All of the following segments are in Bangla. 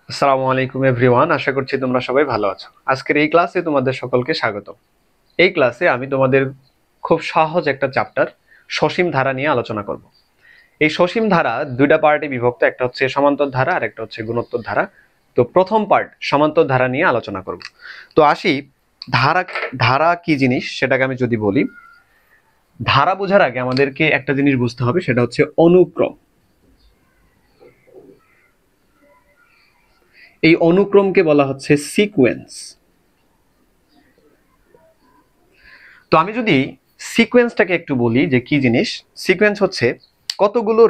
আসসালামু আলাইকুম এভরিওয়ান, আশা করছি তোমরা সবাই ভালো আছো। আজকের এই ক্লাসে তোমাদের সকলকে স্বাগত। এই ক্লাসে আমি তোমাদের খুব সহজ একটা চ্যাপ্টার সসীম ধারা নিয়ে আলোচনা করব। এই সসীম ধারা দুইটা পার্টে বিভক্ত, একটা হচ্ছে সমান্তর ধারা আর একটা হচ্ছে গুণোত্তর ধারা। তো প্রথম পার্ট সমান্তর ধারা নিয়ে আলোচনা করব। তো আসি, ধারা ধারা কি জিনিস সেটাকে আমি যদি বলি, ধারা বোঝার আগে আমাদেরকে একটা জিনিস বুঝতে হবে, সেটা হচ্ছে অনুক্রম। এই অনুক্রমকে বলা হচ্ছে সিকোয়েন্স। তো আমি যদি সিকোয়েন্সটাকে একটু বলি যে কি জিনিস, সিকোয়েন্স হচ্ছে কতগুলো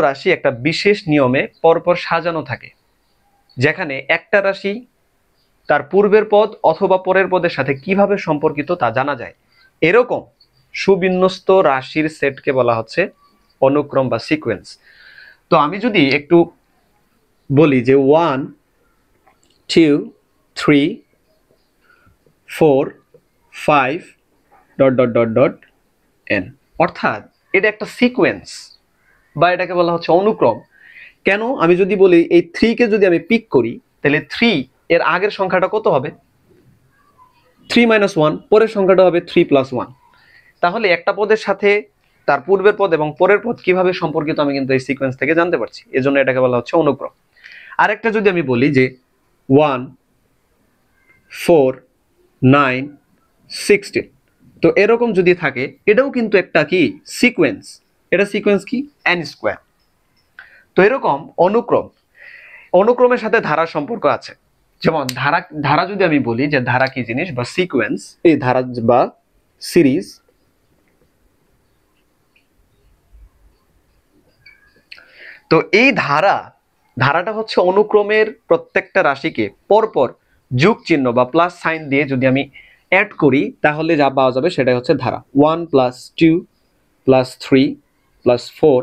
রাশি একটা বিশেষ নিয়মে পরপর সাজানো থাকে, যেখানে একটা রাশি তার পূর্বের পদ অথবা পরের পদের সাথে কিভাবে সম্পর্কিত তা জানা যায়। এরকম সুবিন্যস্ত রাশির সেটকে বলা হচ্ছে অনুক্রম বা সিকোয়েন্স। তো আমি যদি একটু বলি যে 1 2 3 4 5 dot dot dot dot N, অর্থাৎ এটা একটা সিকোয়েন্স বা এটাকে বলা হচ্ছে অনুক্রম। কেন? আমি যদি বলি এই 3 কে যদি আমি পিক করি, তাহলে 3 এর আগের সংখ্যাটা কত হবে? 3 - 1, পরের সংখ্যাটা হবে 3 + 1। তাহলে একটা পদের সাথে তার পূর্বের পদ এবং পরের পদ কিভাবে সম্পর্কিত আমি কিন্তু এই সিকোয়েন্স থেকে জানতে পারছি, এজন্য এটাকে বলা হচ্ছে অনুক্রম। আরেকটা যদি আমি বলি যে 1 4 9 16, তো এরকম যদি থাকে, এটাও কিন্তু একটা কি সিকোয়েন্স। এটা সিকোয়েন্স কি? n square. তো এরকম অনুক্রমের সাথে ধারার সম্পর্ক আছে। যেমন ধারা ধারা যদি আমি বলি যে ধারা কি জিনিস বা সিকোয়েন্স, এই ধারা বা সিরিজ, তো এই ধারাটা হচ্ছে অনুক্রমের প্রত্যেকটা রাশিকে পরপর যোগ চিহ্ন বা প্লাস সাইন দিয়ে যদি আমি অ্যাড করি, তাহলে যা পাওয়া যাবে সেটাই হচ্ছে ধারা। 1 + 2 + 3 + 4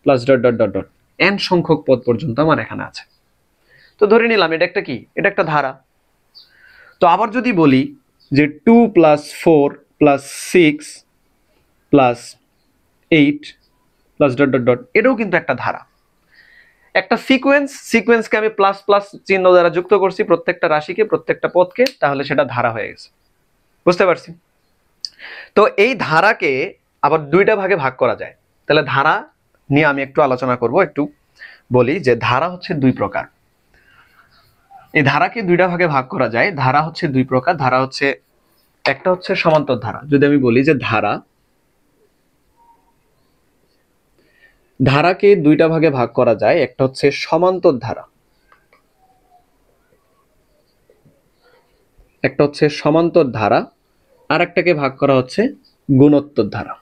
plus dot dot dot dot N সংখ্যক পদ পর্যন্ত আমার এখানে আছে। তো ধরে নিলাম এটা একটা কি, এটা একটা ধারা। তো আবার যদি বলি যে 2 + 4 + 6 + 8 প্লাস ডট ডট ডট, এটাও কিন্তু একটা ধারা, একটা সিকোয়েন্সকে আমি প্লাস প্লাস চিহ্ন দ্বারা যুক্ত করছি প্রত্যেকটা রাশিকে, প্রত্যেকটা পদকে, তাহলে সেটা ধারা হয়ে গেছে। বুঝতে পারছি? তো এই ধারাকে আবার দুইটা ভাগে ভাগ করা যায়। তাহলে ধারা নিয়ে আমি একটু আলোচনা করব। একটু বলি যে ধারা হচ্ছে দুই প্রকার। এই ধারাকে দুইটা ভাগে ভাগ করা যায়। ধারা হচ্ছে দুই প্রকার। ধারা হচ্ছে, একটা হচ্ছে সমান্তর ধারা। যদি আমি বলি যে ধারাকে দুইটা ভাগে ভাগ করা যায়, একটা হচ্ছে সমান্তর ধারা, আর একটাকে ভাগ করা হচ্ছে গুণোত্তর ধারা।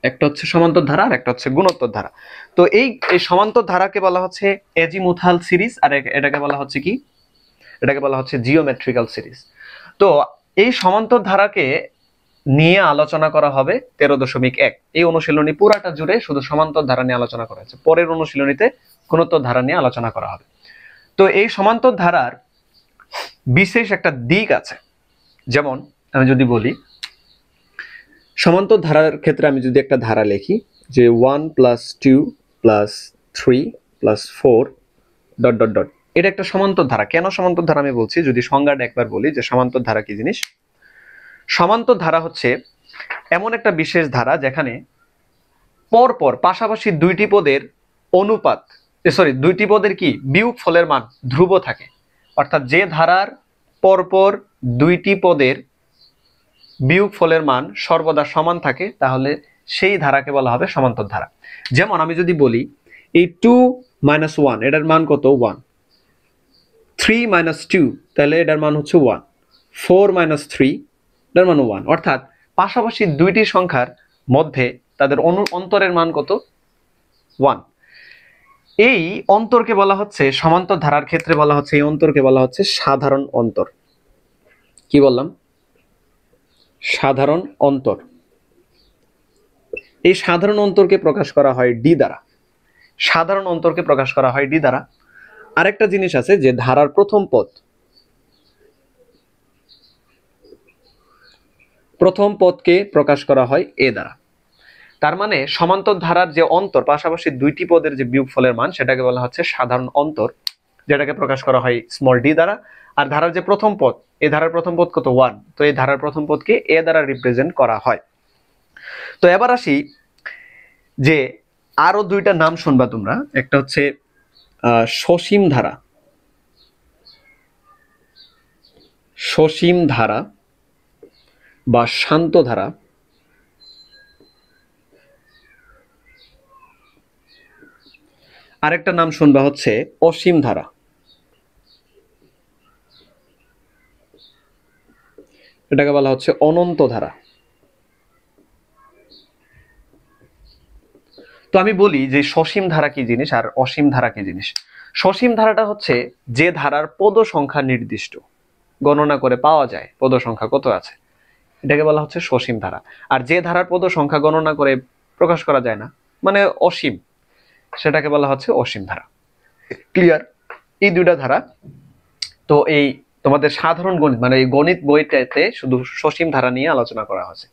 একটা হচ্ছে সমান্তর ধারা আর একটা হচ্ছে গুণোত্তর ধারা। তো এই সমান্তর ধারাকে বলা হচ্ছে এজিমুথাল সিরিজ, আর এটাকে বলা হচ্ছে কি, এটাকে বলা হচ্ছে জিওমেট্রিক্যাল সিরিজ। তো এই সমান্তর ধারাকে নিয়ে আলোচনা করা হবে 13.1। এই অনুশীলনী পুরাটা জুড়ে শুধু সমান্তর ধারা নিয়ে আলোচনা করা হয়েছে। পরের অনুশীলনীতে গুণোত্তর ধারা নিয়ে আলোচনা করা হবে। তো এই সমান্তর ধারার বিশেষ একটা দিক আছে। যেমন আমি যদি বলি সমান্তর ধারার ক্ষেত্রে আমি যদি একটা ধারা লিখি যে 1 + 2 + 3 + 4 ডট ডট ডট, এটা একটা সমান্তর ধারা। কেন সমান্তর ধারা আমি বলছি, যদি সংজ্ঞাটা একবার বলি যে সমান্তর ধারা কি জিনিস। সমান্তর ধারা হচ্ছে এমন একটা বিশেষ ধারা যেখানে পরপর পাশাপাশি দুইটি পদের অনুপাত, দুইটি পদের কি বিয়োগফলের মান ধ্রুব থাকে। অর্থাৎ যে ধারার পরপর দুইটি পদের বিয়োগফলের মান সর্বদা সমান থাকে, তাহলে সেই ধারাকে বলা হবে সমান্তর ধারা। যেমন আমি যদি বলি এই 2 - 1, এটার মান কত? 1। 3 - 2, তাহলে এটার মান হচ্ছে 1। 4 - 3, এটার মান 1। অর্থাৎ পাশাপাশি দুইটি সংখ্যার মধ্যে তাদের অন্তরের মান কত? 1। এই অন্তরকে বলা হচ্ছে, সমান্তর ধারার ক্ষেত্রে বলা হচ্ছে, এই অন্তরকে বলা হচ্ছে সাধারণ অন্তর। কি বললাম? সাধারণ অন্তর। এই সাধারণ অন্তরকে প্রকাশ করা হয় ডি দ্বারা। সাধারণ অন্তরকে প্রকাশ করা হয় ডি দ্বারা। আরেকটা জিনিস আছে যে ধারার প্রথম পদকে প্রকাশ করা হয় এ দ্বারা। তার মানে সমান্তর ধারার যে অন্তর, পাশাপাশি দুইটি পদের যে বিয়োগফলের মান, সেটাকে বলা হচ্ছে সাধারণ অন্তর, যেটাকে প্রকাশ করা হয় স্মল ডি দ্বারা। আর ধারার যে প্রথম পদ, এই ধারার প্রথম পদ কত? 1। তো এই ধারার প্রথম পদকে এ দ্বারা রিপ্রেজেন্ট করা হয়। তো এবার আসি যে আরো দুইটা নাম শুনবা তোমরা, একটা হচ্ছে সসীম ধারা, সসীম ধারা বা শান্ত ধারা, আরেকটা নাম শুনবা হচ্ছে অসীম ধারা। এটাকে বলা হচ্ছে অনন্ত ধারা। তো আমি বলি যে সসীম ধারা কি জিনিস আর অসীম ধারা কি জিনিস। সসীম ধারাটা হচ্ছে যে ধারার পদ সংখ্যা নির্দিষ্ট, গণনা করে পাওয়া যায় পদ সংখ্যা কত আছে, এটাকে বলা হচ্ছে সসীম ধারা। আর যে ধারার পদ সংখ্যা গণনা করে প্রকাশ করা যায় না, মানে অসীম, সেটাকে বলা হচ্ছে অসীম ধারা। ক্লিয়ার? এই দুইটা ধারা। তো এই তোমাদের সাধারণ গণিত মানে এই গণিত বইটাতে শুধু সসীম ধারা নিয়ে আলোচনা করা হয়েছে,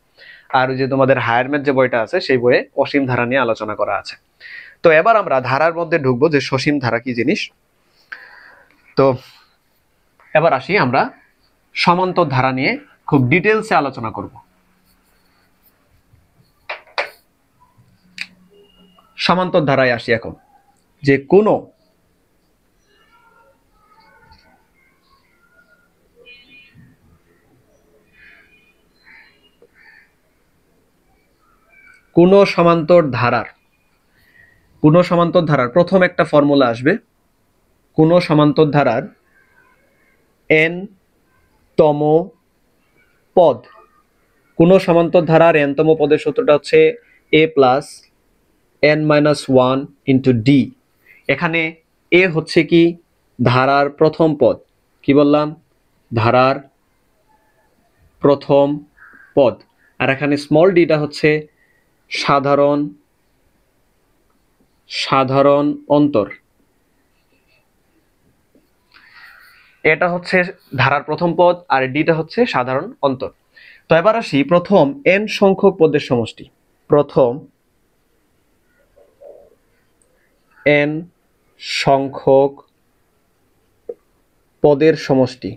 আর ওই যে তোমাদের হায়ার ম্যাথ যে বইটা আছে সেই বইয়ে অসীম ধারা নিয়ে আলোচনা করা আছে। তো এবার আমরা ধারার মধ্যে ঢুকবো যে সসীম ধারা কি জিনিস। তো এবার আসি আমরা সমান্তর ধারা নিয়ে খুব ডিটেলসে আলোচনা করব। সমান্তর ধারায় আসি এখন, যে কোনো সমান্তর ধারার প্রথম একটা ফর্মুলা আসবে, কোন সমান্তর ধারার n তম পদ, কোন সমান্তর ধারার n তম পদের সূত্রটা হচ্ছে a plus n minus 1 into D. এখানে a হচ্ছে কি? ধারার প্রথম পদ। কি বললাম? ধারার প্রথম পদ। আর এখানে স্মল ডিটা হচ্ছে সাধারণ অন্তর। এটা হচ্ছে ধারার প্রথম পদ আর ডিটা হচ্ছে সাধারণ অন্তর। তো এবার আসি প্রথম n সংখ্যক পদের সমষ্টি। প্রথম n সংখ্যক পদের সমষ্টি,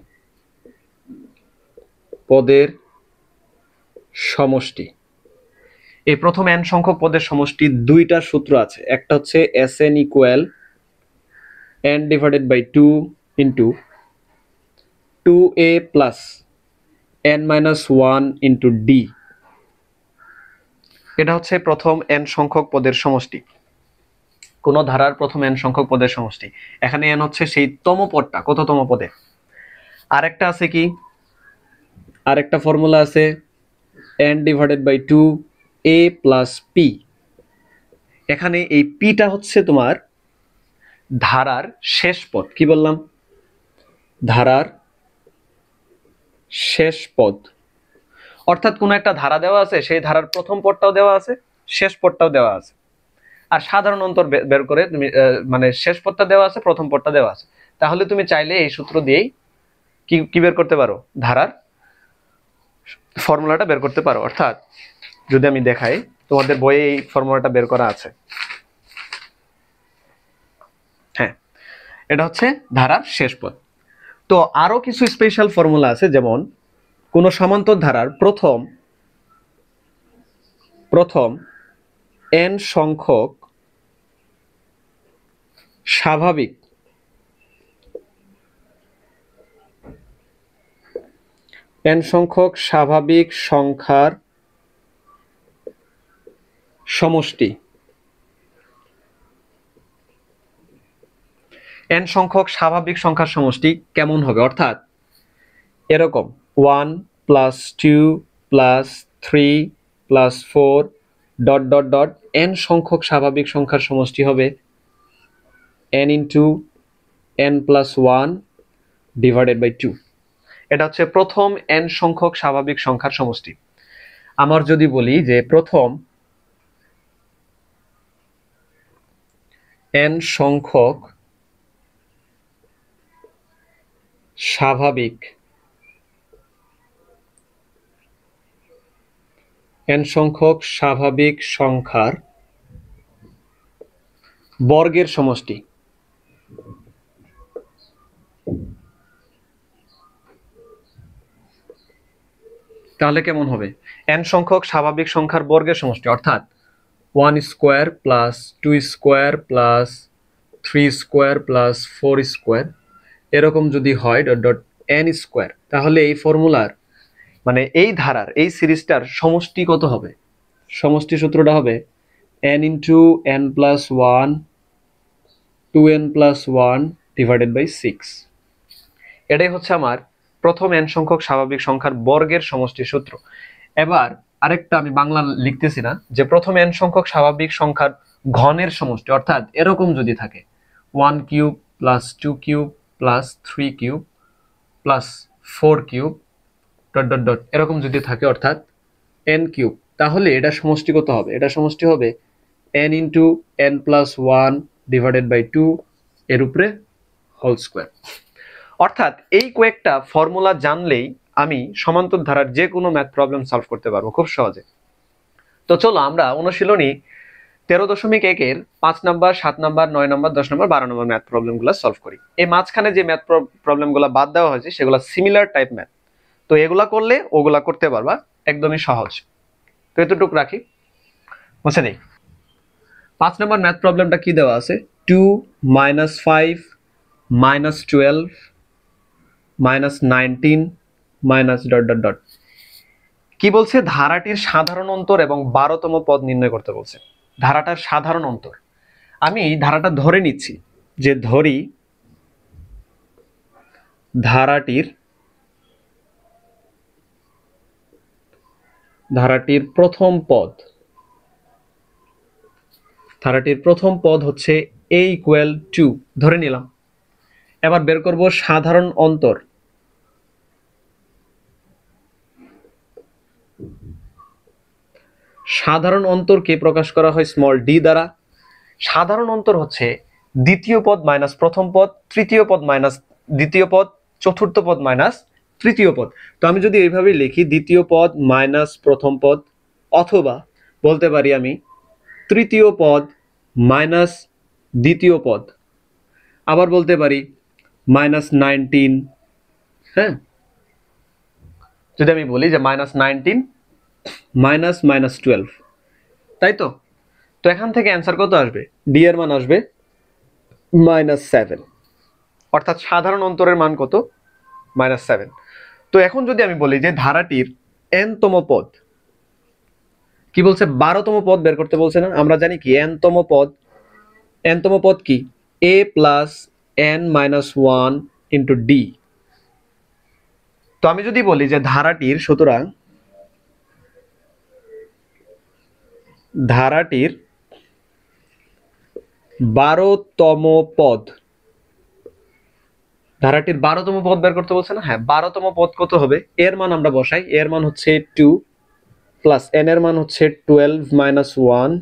এই প্রথম n সংখ্যক পদের সমষ্টি দুইটা সূত্র আছে। একটা হচ্ছে Sn equal n divided by 2 into 2a plus n minus 1 into D. এটা হচ্ছে প্রথম n সংখ্যক পদের সমষ্টি, কোন ধারার প্রথম n সংখ্যক পদের সমষ্টি। এখানে n হচ্ছে সেই তম পদটা, কততম পদে। আরেকটা আছে কি? আরেকটা ফর্মুলা আছে n divided by 2 a plus p। এখানে এই পিটা হচ্ছে তোমার ধারার শেষ পদ। কি বললাম? ধারার শেষ পদ। অর্থাৎ কোন একটা ধারা দেওয়া আছে, সেই ধারার প্রথম পদটাও দেওয়া আছে, শেষ পদটাও দেওয়া আছে। আর সাধারণ অন্তর বের করে তুমি মানে শেষ পদটা দেওয়া আছে, প্রথম পদটা দেওয়া আছে, তাহলে তুমি চাইলে এই সূত্র দিয়েই কি বের করতে পারো? ধারার ফর্মুলাটা বের করতে পারো। অর্থাৎ যদি আমি দেখাই, তোমাদের বইয়ে এই ফর্মুলাটা বের করা আছে। হ্যাঁ, এটা হচ্ছে ধারার শেষ পদ। তো আরো কিছু স্পেশাল ফর্মুলা আছে, যেমন কোন সমান্তর ধারার প্রথম n সংখ্যক স্বাভাবিক সংখ্যার সমষ্টি। n সংখ্যক স্বাভাবিক সংখ্যার সমষ্টি কেমন হবে? অর্থাৎ এরকম 1 plus 2 plus 3 plus 4 dot dot ডট n সংখ্যক স্বাভাবিক সংখ্যার সমষ্টি হবে n into n plus 1 divided by 2। এটা হচ্ছে প্রথম n সংখ্যক স্বাভাবিক সংখ্যার সমষ্টি। আমার যদি বলি যে প্রথম n সংখ্যক স্বাভাবিক n সংখ্যক স্বাভাবিক সংখ্যার বর্গের সমষ্টি। তাহলে কেমন হবে? n সংখ্যক স্বাভাবিক সংখ্যার বর্গের সমষ্টি, অর্থাৎ 1 square plus 2 square plus 3 square plus 4 square এরকম যদি হয় ডট ডট n স্কোয়ার, তাহলে এই ফর্মুলার মানে এই ধারার এই সিরিজটার সমষ্টি কত হবে? সমষ্টি সূত্রটা হবে n into n plus 1 2n plus 1 divided by 6। এটাই হচ্ছে আমার প্রথম n সংখ্যক স্বাভাবিক সংখ্যার বর্গের সমষ্টি সূত্র। এবার আরেকটা আমি বাংলা লিখতেছি না, যে প্রথম n সংখ্যক স্বাভাবিক সংখ্যার ঘনের সমষ্টি, অর্থাৎ এরকম যদি থাকে 1 cube plus 2 cube plus 3 cube plus 4 cube dot dot dot এরকম যদি থাকে, অর্থাৎ n কিউব, তাহলে এটা সমষ্টি কত হবে? এটা সমষ্টি হবে n into n plus 1 divided by 2 এর উপরে হোল স্কোয়ার। অর্থাৎ এই কয়েকটা ফর্মুলা জানলেই আমি সমান্তর ধারার যে কোনো ম্যাথ প্রবলেম সলভ করতে পারবো খুব সহজে। তো চলো আমরা অনুশীলনী 13.1 5 নাম্বার 7 নাম্বার 9 নাম্বার 10 নাম্বার 12 নম্বর ম্যাথ প্রবলেমগুলো সলভ করি। এই মাঝখানে যে ম্যাথ প্রবলেমগুলো বাদ দেওয়া হয়েছে সেগুলো সিমিলার টাইপ ম্যাথ, তো এগুলা করলে ওগুলা করতে পারবা, একদমই সহজ। তো এতটুকু রাখি, বুঝে নেই। 5 নম্বর ম্যাথ প্রবলেমটা কি দেওয়া আছে? 2 minus 5 minus 12 minus 19 minus dot dot dot. কি বলছে? ধারাটির সাধারণ অন্তর এবং 12তম পদ নির্ণয় করতে বলছে। ধারাটার সাধারণ অন্তর, আমি ধারাটা ধরে নিচ্ছি, যে ধরি ধারাটির প্রথম পদ হচ্ছে a ইকুয়াল 2 ধরে নিলাম। এবার বের করব সাধারণ অন্তর। সাধারণ অন্তরকে প্রকাশ করা হয় স্মল d দ্বারা। সাধারণ অন্তর হচ্ছে দ্বিতীয় পদ মাইনাস প্রথম পদ, তৃতীয় পদ মাইনাস দ্বিতীয় পদ, চতুর্থ পদ মাইনাস তৃতীয় পদ। তো আমি যদি এইভাবে লিখি দ্বিতীয় পদ মাইনাস প্রথম পদ, অথবা বলতে পারি আমি তৃতীয় পদ মাইনাস দ্বিতীয় পদ, আবার বলতে পারি মাইনাস 19। হ্যাঁ, যদি আমি বলি যে মাইনাস 19 মাইনাস মাইনাস 12, তাই তো? তো এখান থেকে অ্যান্সার কত আসবে? ডি এর মান আসবে -7, অর্থাৎ সাধারণ অন্তরের মান কত? -7। তো এখন যদি আমি বলি যে ধারাটির n-তম পদ, কি বলছে? 12তম পদ বের করতে বলছে না? আমরা জানি কি n-তম পদ কি? a plus n-1 into D. তো আমি যদি বলি যে সুতরাং ধারাটির 12তম পদ, বের করতে বলছে না? হ্যাঁ, 12তম পদ কত হবে? এর মান আমরা বসাই। এর মান হচ্ছে 2 প্লাস n এর মান হচ্ছে 12 মাইনাস 1।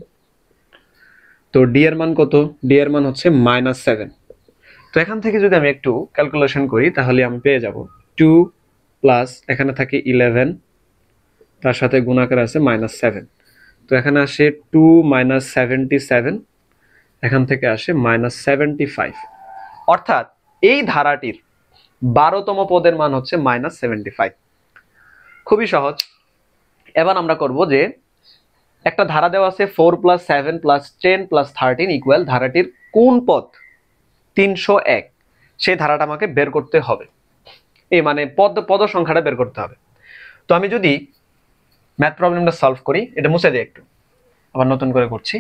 তো ডি এর মান কত? ডি এর মান হচ্ছে -7। তো এখান থেকে যদি আমি একটু ক্যালকুলেশন করি তাহলে আমি পেয়ে যাব 2 প্লাস এখানে থাকে 11, তার সাথে গুণাকার আছে -7। তো এখানে আসে 2 মাইনাস 77, এখান থেকে আসে -75। অর্থাৎ এই ধারাটির 12তম পদের মান হচ্ছে -75। খুবই সহজ। এবার আমরা করব যে একটা ধারা দেওয়া আছে 4 প্লাস 7 প্লাস 10 প্লাস 13 ইকুয়াল ধারাটির কোন পদ 301, সেই ধারাটা আমাকে বের করতে হবে। এই মানে পদ সংখ্যাটা বের করতে হবে। তো আমি যদি ম্যাথ প্রবলেমটা সলভ করি, এটা মুছে দিই একটু, আবার নতুন করে করছি।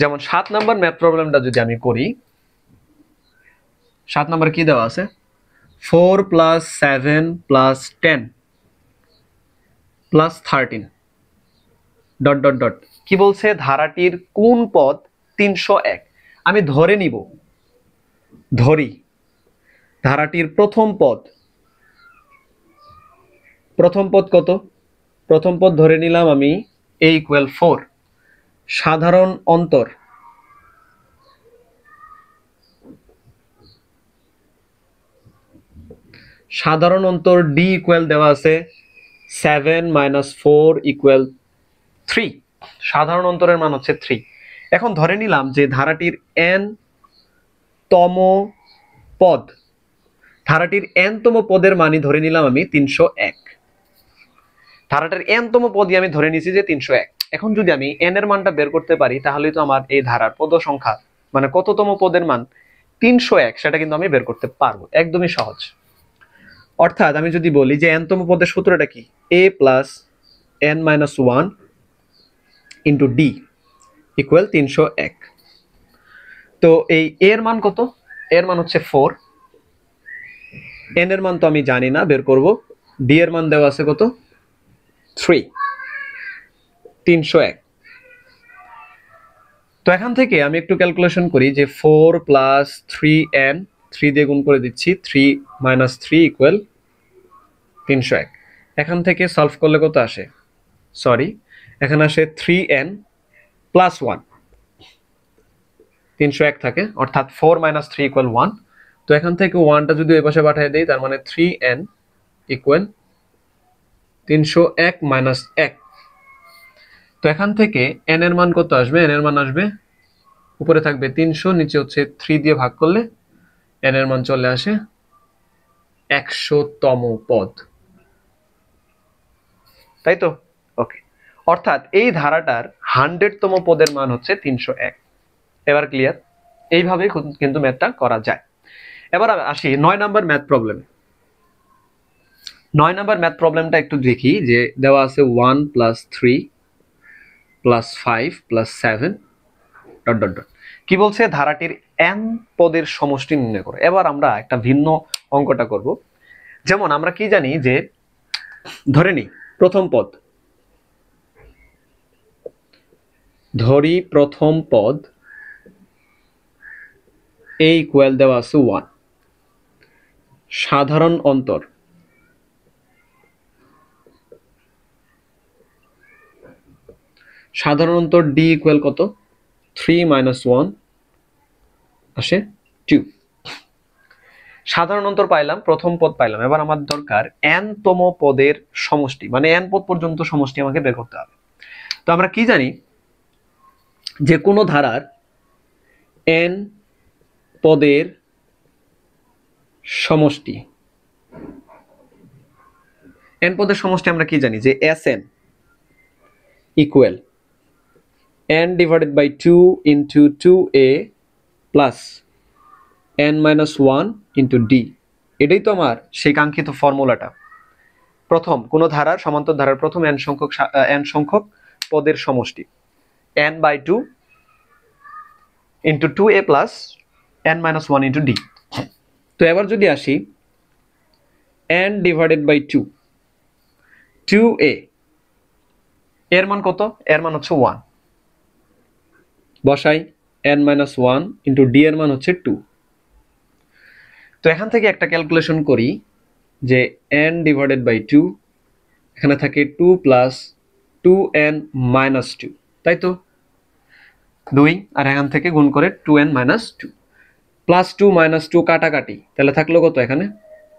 যেমন 7 নম্বর ম্যাথ প্রবলেমটা যদি আমি করি, 7 নম্বর কি দেওয়া আছে? 4 plus 7 plus 10 plus 13 dot dot dot. কি বলছে? ধারাটির কোন পদ 301। আমি ধরে নিব, ধারাটির প্রথম পদ কত? প্রথম পদ ধরে নিলাম আমি a ইকুয়াল 4। সাধারণ অন্তর, সাধারণ অন্তর ডি ইকুয়াল দেওয়া আছে 7 - 4 = 3। সাধারণ অন্তরের মান হচ্ছে 3। এখন ধরে নিলাম যে ধারাটির n তম পদ, ধারাটির n তম পদের মানই ধরে নিলাম আমি 301। ধারাটার n তম পদই আমি ধরে নিয়েছি যে 301। এখন যদি আমি n এর মানটা বের করতে পারি তাহলেই তো আমার এই ধারার পদ সংখ্যা মানে কততম পদের মান 301 সেটা কিন্তু আমি বের করতে পারবো, একদমই সহজ। অর্থাৎ আমি যদি বলি যে n তম পদের সূত্রটা কি, a + n - 1 * d = 301। তো এই a এর মান কত? এর মান হচ্ছে 4, n এর মান তো আমি জানি না, বের করব। d এর মান দেওয়া আছে কত? 3, 301। তো এখান থেকে আমি একটু ক্যালকুলেশন করি যে 4 + 3n, 3 দিয়ে গুণ করে দিচ্ছি, 3 - 3 = 301। এখান থেকে সলভ করলে কত আসে? সরি, এখানে আসে 3n + 1, 301 থাকে, অর্থাৎ 4 - 3 = 1। তো এখান থেকে 1টা যদি ওই পাশে পাঠিয়ে দেই তার মানে 3n = 301 - 1। তো এখান থেকে n এর মান কত আসবে? n এর মান আসবে, উপরে থাকবে 300, নিচে হচ্ছে 3 দিয়ে ভাগ করলে n এর মান চলে আসে 100তম পদ, তাই তো? ওকে, অর্থাৎ এই ধারাটার 100তম পদের মান হচ্ছে 301। এবার ক্লিয়ার? এইভাবে কিন্তু ম্যাথটা করা যায়। এবার আসি 9 নাম্বার ম্যাথ প্রবলেমে। 9 নাম্বার ম্যাথ প্রবলেমটা একটু দেখি, যে দেওয়া আছে 1 + 3 + 5 + 7 ... কি বলছে? ধারাটির n পদের সমষ্টি নির্ণয় করো। এবার আমরা একটা ভিন্ন অঙ্কটা করব। যেমন আমরা কি জানি যে ধরে নিই প্রথম পদ, ধরি প্রথম পদ a ইকুয়াল দেওয়া আছে 1। সাধারণ অন্তর d ইকুয়াল কত? 3 - 1 আসে 2। সাধারণ অন্তর পাইলাম, প্রথম পদ পাইলাম। এবার আমার দরকার n তম পদের সমষ্টি, মানে n পদ পর্যন্ত সমষ্টি আমাকে বের করতে হবে। তো আমরা কি জানি যে কোনো ধারার n পদের সমষ্টি, n পদের সমষ্টি আমরা কি জানি যে Sn equal n / 2 * 2a + n - 1 * d। এটাই তো আমার সেই কাঙ্ক্ষিত ফর্মুলাটা। প্রথম কোন ধারার, সমান্তর ধারার প্রথম n সংখ্যক পদের সমষ্টি n/2 * 2a + n - 1 * d। তো এবার যদি আসি n / 2, 2a এর মান কত? এর মান হচ্ছে 1, বসাই n - 1 * d এর মান হচ্ছে 2। তো এখান থেকে একটা ক্যালকুলেশন করি যে n / 2, এখানে থাকে 2 + 2n - 2, তাই তো? 2, আর এখান থেকে গুণ করে 2n - 2, +2 - 2 কাটাকাটি, তাহলে থাকলো কত? এখানে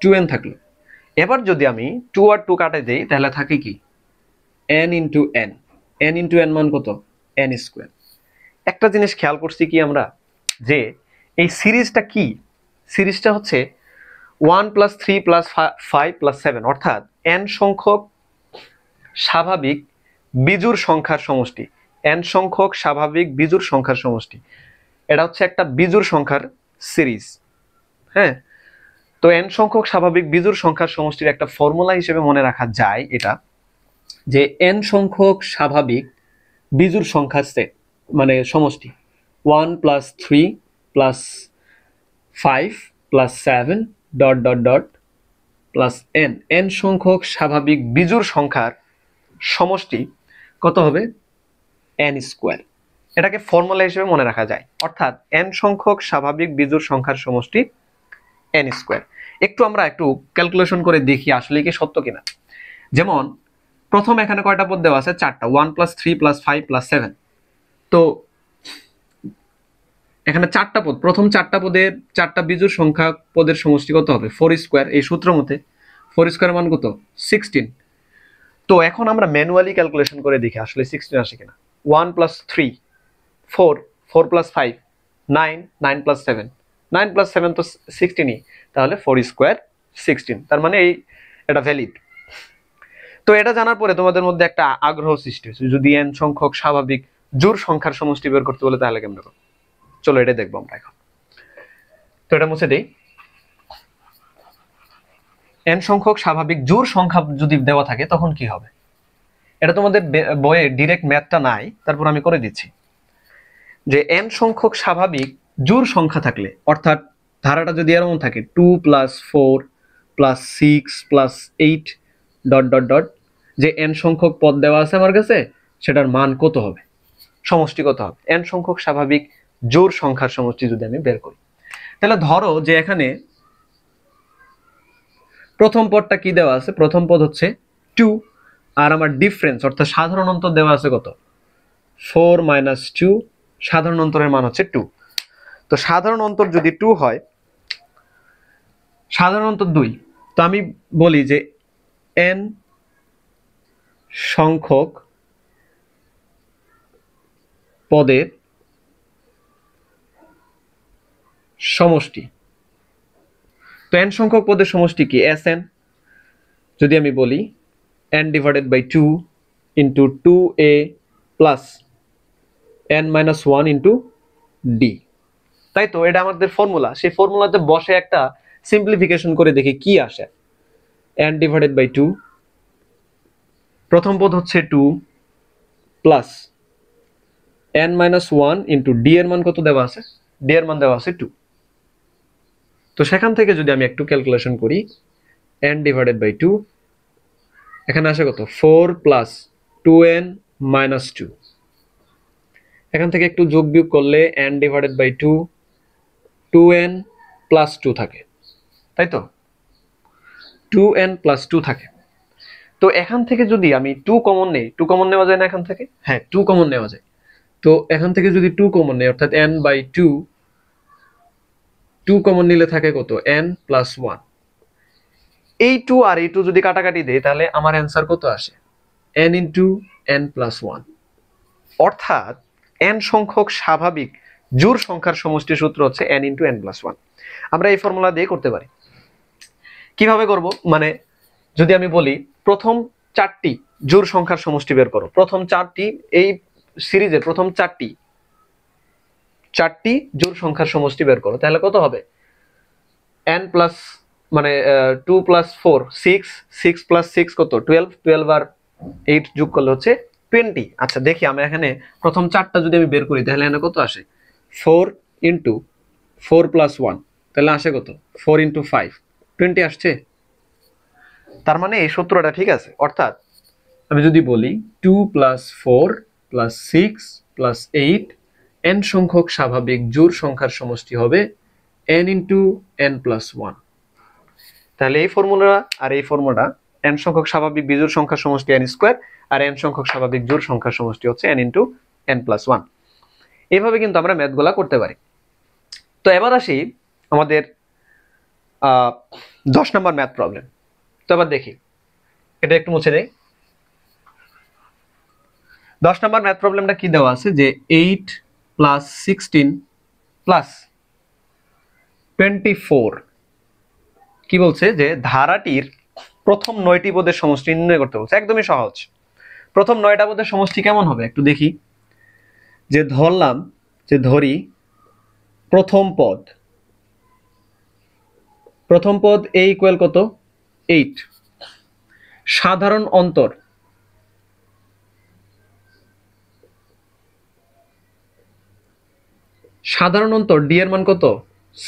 2n থাকলো। এবার যদি আমি 2 আর 2 কাটে দেই তাহলে থাকে কি? n × n, n × n মান কত? n²। একটা জিনিস খেয়াল করছি কি আমরা, যে এই সিরিজটা কি? সিরিজটা হচ্ছে 1 + 3 + 5 + 7, অর্থাৎ n সংখ্যক স্বাভাবিক বিজোড় সংখ্যার সমষ্টি। n সংখ্যক স্বাভাবিক বিজোড় সংখ্যার সমষ্টি, এটা হচ্ছে একটা বিজোড় সংখ্যার সিরিজ। হ্যাঁ, তো n সংখ্যক স্বাভাবিক বিজোড় সংখ্যার সমষ্টির একটা ফর্মুলা হিসেবে মনে রাখা যায় এটা, যে n সংখ্যক স্বাভাবিক বিজোড় সংখ্যার সেট মানে সমষ্টি 1 + 3 + 5 + 7 ... n, n সংখ্যক স্বাভাবিক বিজোড় সংখ্যার সমষ্টি কত হবে? n²। এটাকে ফর্মুলা হিসেবে মনে রাখা যায়, অর্থাৎ n সংখ্যক স্বাভাবিক বিজোড় সংখ্যার সমষ্টি n²। একটু আমরা একটু ক্যালকুলেশন করে দেখি আসলে কি সত্য কিনা। যেমন প্রথম এখানে কয়টা পদ দেওয়া আছে? 4টা, 1 + 3 + 5 + 7। তো এখানে চারটা পদ, প্রথম চারটা পদের চারটা বিজোড় সংখ্যা পদের সমষ্টি কত হবে 4 স্কয়ার, এই সূত্র মতে 4 স্কয়ার মান কত 16। তো এখন আমরা ম্যানুয়ালি ক্যালকুলেশন করে দেখি আসলে 16 আসে কিনা। 1 + 3 4, 4 + 5 9, 9 + 7 9 + 7 তো 16ই, তাহলে 4 স্কয়ার 16, তার মানে এটা ভ্যালিড। তো এটা জানার পরে তোমাদের মধ্যে একটা আগ্রহ সৃষ্টি হয়েছে, যদি n সংখ্যক স্বাভাবিক জোড় সংখ্যার সমষ্টি বের করতে বলে তাহলে কেমন হবে। চলো এটা দেখবো আমরা এখন। তো এটা মুছে দেই। n সংখ্যক স্বাভাবিক জোড় সংখ্যা যদি দেওয়া থাকে তখন কি হবে, এটা তোমাদের বইয়ে ডিরেক্ট ম্যাথটা নাই, তারপর আমি করে দিচ্ছি। যে n সংখ্যক স্বাভাবিক জোড় সংখ্যা থাকলে, অর্থাৎ ধারাটা যদি এরকম থাকে 2 + 4 + 6 + 8 ... যে n সংখ্যক পদ দেওয়া আছে আমার কাছে, সেটার মান কত হবে, সমষ্টি কত হবে, n সংখ্যক স্বাভাবিক জোড় সংখ্যার সমষ্টি যদি আমি বের করি। তাহলে ধরো যে এখানে প্রথম পদটা কি দেওয়া আছে, প্রথম পদ হচ্ছে 2, আর আমার ডিফারেন্স অর্থাৎ সাধারণ অন্তর দেওয়া আছে কত 4 - 2, সাধারণ অন্তরের মান হচ্ছে 2। তো সাধারণ অন্তর যদি 2 হয়, সাধারণ অন্তর 2, তো আমি বলি যে n সংখ্যক পদের সমষ্টি। তো n সংখ্যক পদের সমষ্টি কি Sn, যদি আমি বলি n/2 * 2a + n - 1 * d, তাই তো এটা আমাদের ফর্মুলা। সেই ফর্মুলাতে বসে একটা সিম্পলিফিকেশন করে দেখি কি আসে। n/2, প্রথম পদ হচ্ছে 2 প্লাস n - 1 * d এর মান কত দেওয়া আছে, d এর মান দেওয়া আছে 2। তো সেখান থেকে যদি আমি একটু ক্যালকুলেশন করি, n/2 এখানে আসে কত 4 + 2n - 2, এখান থেকে একটু যোগ বিয়োগ করলে n/2 2n + 2 থাকে, তাই তো 2n + 2 থাকে। তো এখান থেকে যদি আমি 2 কমন নেই, 2 কমন নেওয়া যায় না এখান থেকে, হ্যাঁ 2 কমন নেওয়া যায়। তো এখান থেকে যদি 2 কমন নেই, অর্থাৎ n/2, 2 কমন নিলে থাকে কত n + 1, এই 2 আর এই 2 যদি কাটাকাটি দেই তাহলে আমার অ্যান্সার কত আসে n * n + 1। অর্থাৎ n সংখ্যক স্বাভাবিক জোড় সংখ্যার সমষ্টি সূত্র হচ্ছে n * n + 1। আমরা এই ফর্মুলা দিয়ে করতে পারি। কিভাবে করব, মানে যদি আমি বলি প্রথম 4টি জোড় সংখ্যার সমষ্টি বের করো, প্রথম 4টি, এই সিরিজের প্রথম 4টি জোড় সংখ্যার সমষ্টি বের করো, তাহলে কত হবে n প্লাস মানে 2 + 4 6, 6 + 6 কত 12, 12 আর 8 যোগ করলে হচ্ছে 20। আচ্ছা দেখি আমি এখানে প্রথম 4টা যদি আমি বের করি তাহলে এখানে কত আসে 4 * 4 + 1, তাহলে আসে কত 4 * 5 20 আসছে। তার মানে এই সূত্রটা ঠিক আছে। অর্থাৎ আমি যদি বলি 2 + 4 + 6 + 8 n সংখ্যক স্বাভাবিক জোড় সংখ্যার সমষ্টি হবে n * n + 1। তাহলে এই ফর্মুলা আর এই ফর্মুলা, n সংখ্যক স্বাভাবিক বিজোড় সংখ্যার সমষ্টি n স্কয়ার, আর n সংখ্যক স্বাভাবিক জোড় সংখ্যার সমষ্টি হচ্ছে n * n + 1। এইভাবে কিন্তু আমরা ম্যাথগুলা করতে পারি। তো এবার আসি আমাদের 10 নম্বর ম্যাথ প্রবলেম। তো এবার দেখি, এটা একটু মুছে দেই। 10 নম্বর ম্যাথ প্রবলেমটা কি দেওয়া আছে যে 8 + 16 + 24, কি বলছে যে ধারাটির প্রথম 9টি পদের সমষ্টি নির্ণয় করতে বলছে। একদমই সহজ। প্রথম 9টা পদের সমষ্টি কেমন হবে একটু দেখি। যে ধরি প্রথম পদ a = কত 8, সাধারণ অন্তর d এর মান কত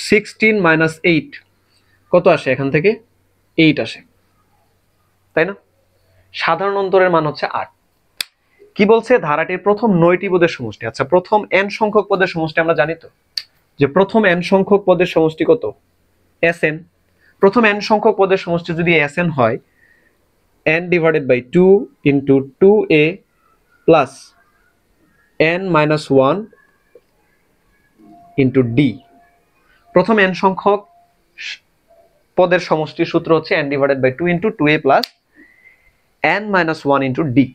16 - 8, কত আসে এখান থেকে 8 আসে, তাই না? সাধারণ অন্তরের মান হচ্ছে 8। কি বলছে ধারাটির প্রথম 9টি পদের সমষ্টি। আচ্ছা প্রথম n সংখ্যক পদের সমষ্টি আমরা জানি তো, যে প্রথম n সংখ্যক পদের সমষ্টি কত Sn। প্রথম n সংখ্যক পদের সমষ্টি যদি Sn হয়, n/2 * 2a + n - 1 into D. প্রথম n সংখ্যক পদের সমষ্টির সূত্র হচ্ছে n divided by 2 into 2a plus n minus 1 into D.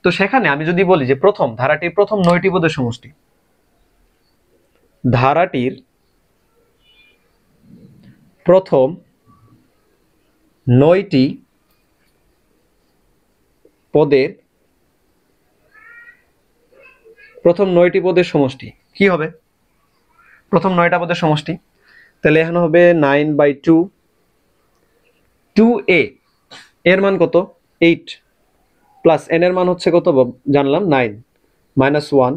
তো সেখানে আমি যদি বলি যে প্রথম ধারাটির প্রথম 9টি পদের সমষ্টি, ধারাটির প্রথম 9টি পদের সমষ্টি কি হবে? প্রথম 9টা পদের সমষ্টি, তাহলে এখানে হবে 9/2, 2a এর মান কত 8 প্লাস n এর মান হচ্ছে কত জানলাম 9 মাইনাস 1,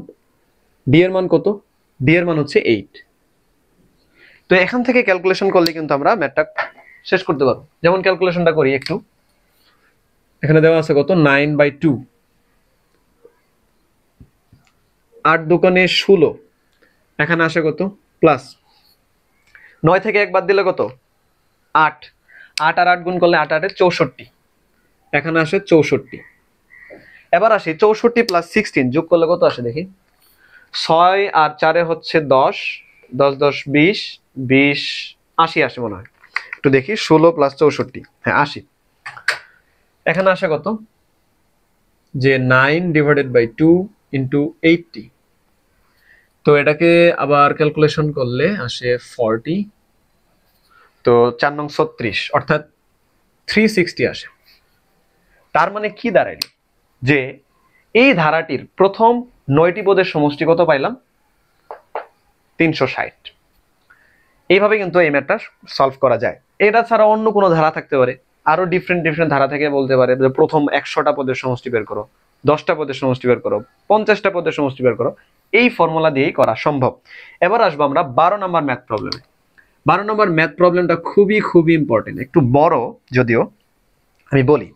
d এর মান কত? d এর মান হচ্ছে 8। তো এখান থেকে ক্যালকুলেশন করলে কিন্তু আমরা ম্যাথটা শেষ করতে পারবো। যেমন ক্যালকুলেশনটা করি একটু, এখানে দেওয়া আছে কত 9/2, 8 দোকানে 16, এখানে আসে কত প্লাস 9 থেকে 1 বাদ দিলে কত 8, 8 আর 8 গুণ করলে 8 8 64, এখানে আসে 64। এবার আসি 64 প্লাস 16 যোগ করলে কত আসে দেখি, 6 আর 4 হচ্ছে 10, 10 10 20, 20 80 আসে মনে হয়, একটু দেখি 16 প্লাস 64, হ্যাঁ 80। এখানে আসে কত যে 9 ডিভাইডেড বাই 2 ইন্টু 80, তো এটাকে আবার ক্যালকুলেশন করলে আসে 40, তো 4 নং 36 অর্থাৎ 360 আসে। তার মানে কি দাঁড়াইলো যে এই ধারাটির প্রথম 9টি পদের সমষ্টি কত পাইলাম 360। এইভাবে কিন্তু এই ম্যাথটা সলভ করা যায়। এটা ছাড়া অন্য কোনো ধারা থাকতে পারে, আরো ডিফারেন্ট ধারা থেকে বলতে পারে যে প্রথম 100টা পদের সমষ্টি বের করো, 10টা পদের সমষ্টি বের করো, 50টা পদের সমষ্টি বের করো, এই ফর্মুলা দিয়েই করা সম্ভব। এবার আসবো আমরা 12 নম্বর ম্যাথ প্রবলেমে। 12 নম্বর ম্যাথ প্রবলেমটা খুবই ইম্পর্টেন্ট, একটু বড় যদিও। আমি বলি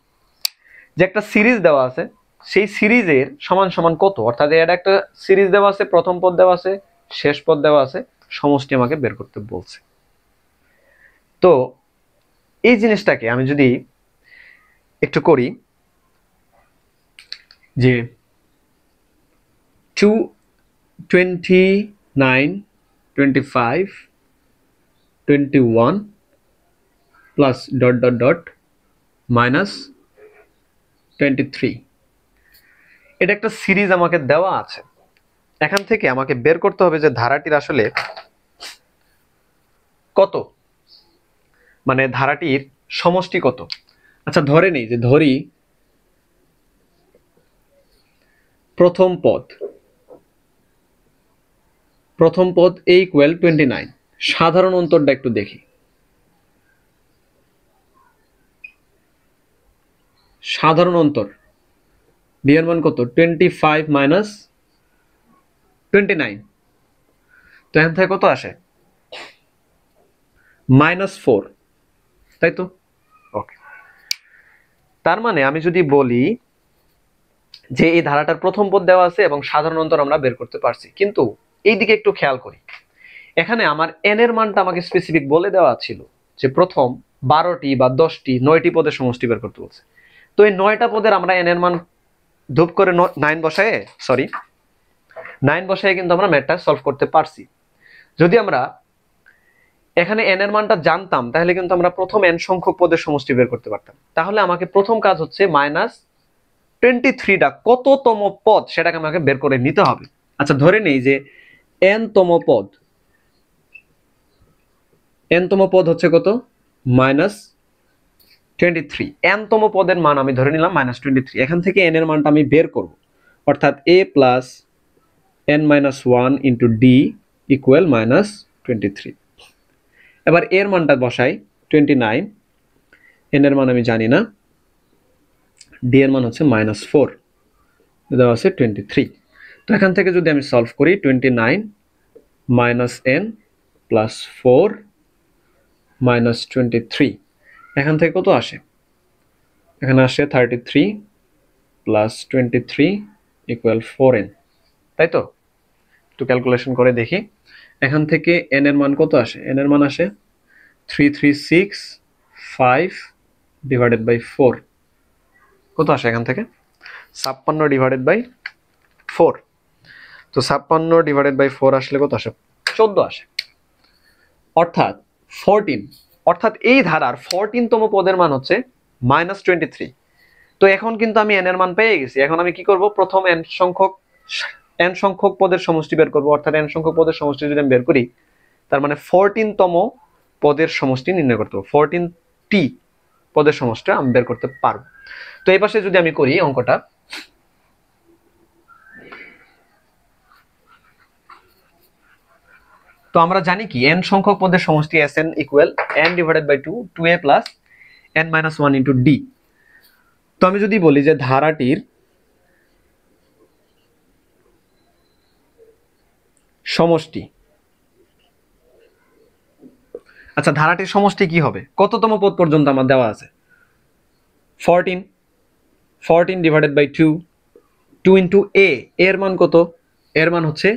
যে একটা সিরিজ দেওয়া আছে, সেই সিরিজের সমান সমান কত, অর্থাৎ এটা একটা সিরিজ দেওয়া আছে, প্রথম পদ দেওয়া আছে, শেষ পদ দেওয়া আছে, সমষ্টি আমাকে বের করতে বলছে। তো এই জিনিসটাকে আমি যদি একটু করি যে 2 29 25 21 plus dot dot dot minus 23, এটা একটা সিরিজ আমাকে দেওয়া আছে। এখান থেকে আমাকে বের করতে হবে যে ধারাটির আসলে কত, মানে ধারাটির সমষ্টি কত। আচ্ছা ধরে নেই যে ধরি প্রথম পদ a ইকুয়াল 29, সাধারণ অন্তরটা একটু দেখি। সাধারণ অন্তর b এর মান কত 25 মাইনাস 29, তো এখান থেকে কত আসে -4, তাই তো? ওকে, তার মানে আমি যদি বলি যে এই ধারাটার প্রথম পদ দেওয়া আছে এবং সাধারণ অন্তর আমরা বের করতে পারছি, কিন্তু এই দিকে একটু খেয়াল করি, এখানে আমার n এর মানটা আমাকে স্পেসিফিক বলে দেওয়া ছিল যে প্রথম 12টি বা 10টি 9টি পদের সমষ্টি বের করতে বলছে। তো এই 9টা পদের আমরা n এর মান ধূপ করে 9 বসায় কিন্তু আমরা ম্যাথটা সলভ করতে পারছি। যদি আমরা এখানে n এর মানটা জানতাম তাহলে কিন্তু আমরা প্রথম n সংখ্যক পদের সমষ্টি বের করতে পারতাম। তাহলে আমাকে প্রথম কাজ হচ্ছে -23টা কততম পদ সেটাকে আমাকে বের করে নিতে হবে। আচ্ছা ধরে নেই যে n তম পদ হচ্ছে কত -23, n তম পদের মান আমি ধরে নিলাম -23। এখান থেকে n এর মানটা আমি বের করব, অর্থাৎ a plus n minus 1 into D equal -23। এবার এর মানটা বসাই 29, n এর মান আমি জানি না, d এর মান হচ্ছে -4, দেওয়া আছে 23। তো এখান থেকে যদি আমি সলভ করি 29 মাইনাস n প্লাস 4 মাইনাস 23, এখান থেকে কত আসে, এখানে আসে 33 প্লাস 23 ইকুয়াল 4n, তাই তো? একটু ক্যালকুলেশন করে দেখি, এখান থেকে n এর মান কত আসে, n এর মান আসে 3365 ডিভাইডেড বাই 4, কত আসে এখান থেকে 56 ডিভাইডেড বাই 4। তো 56 ডিভাইডেড বাই 4 আসলে কত আসে 14 আসে, অর্থাৎ 14, অর্থাৎ এই ধারার 14তম পদের মান হচ্ছে -23। তো এখন কিন্তু আমি n এর মান পেয়ে গেছি। এখন আমি কি করব, প্রথম n সংখ্যক পদের সমষ্টি বের করব, অর্থাৎ n সংখ্যক পদের সমষ্টি যদি আমি বের করি, তার মানে 14তম পদের সমষ্টি নির্ণয় করতে হবে। 14টি পদের সমষ্টি আমি বের করতে পারবো। তো এই পাশে যদি আমি করি অঙ্কটা, তো আমরা জানি কি n সংখ্যক পদের সমষ্টি Sn equal n divided by 2, 2a plus n minus 1 into d। তো আমি যদি বলি যে ধারাটির সমষ্টি, আচ্ছা ধারাটির সমষ্টি কি হবে, কততম পদ পর্যন্ত আমার দেওয়া আছে? 14, 14 ডিভাইডেড বাই 2, 2 ইন্টু a, এর মান কত? এর মান হচ্ছে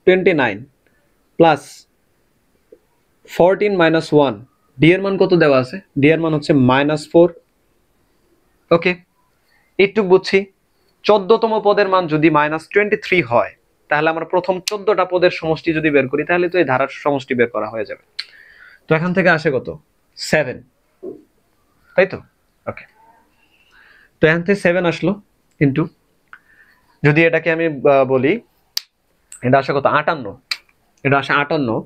29 প্লাস 14 মাইনাস 1, ডি এর মান কত দেওয়া আছে? ডি এর মান হচ্ছে -4। ওকে, এইটুক বুঝছি। 14তম পদের মান যদি -23 হয়, তাহলে আমরা প্রথম 14টা পদের সমষ্টি যদি বের করি, তাহলে তো এই ধারার সমষ্টি বের করা হয়ে যাবে। তো এখান থেকে আসে কত? 7, তাই তো? ওকে, তো এখান থেকে 7 আসলো। কিন্তু যদি এটাকে আমি বলি, এটা আসে কত? 58, এটা আসে 58,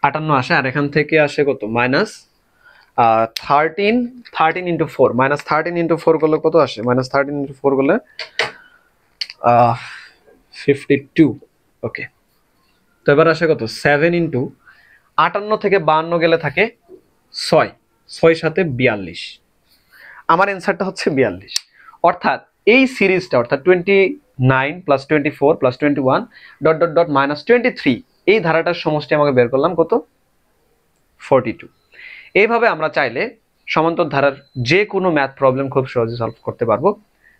58 আসে। আর এখান থেকে আসে কত? -13 ইন্টু 4, -13 ইন্টু 4 করলে কত আসে? -13 ইন্টু 4 করলে 52। ওকে, তো এবার আসে কত? 7 ইন্টু 58 থেকে 52 গেলে থাকে 6, 6 সাথে 42। আমার অ্যান্সারটা হচ্ছে 42। অর্থাৎ এই সিরিজটা, অর্থাৎ 29 plus 24 plus 21 dot dot dot -23, এই ধারাটার সমষ্টি আমাকে বের করলাম কত? 42। এইভাবে আমরা চাইলে সমান্তর ধারার যে কোনো ম্যাথ প্রবলেম খুব সহজে সলভ করতে পারবো।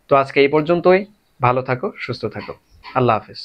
তো আজকে এই পর্যন্তই। ভালো থাকো, সুস্থ থাকো, আল্লাহ হাফেজ।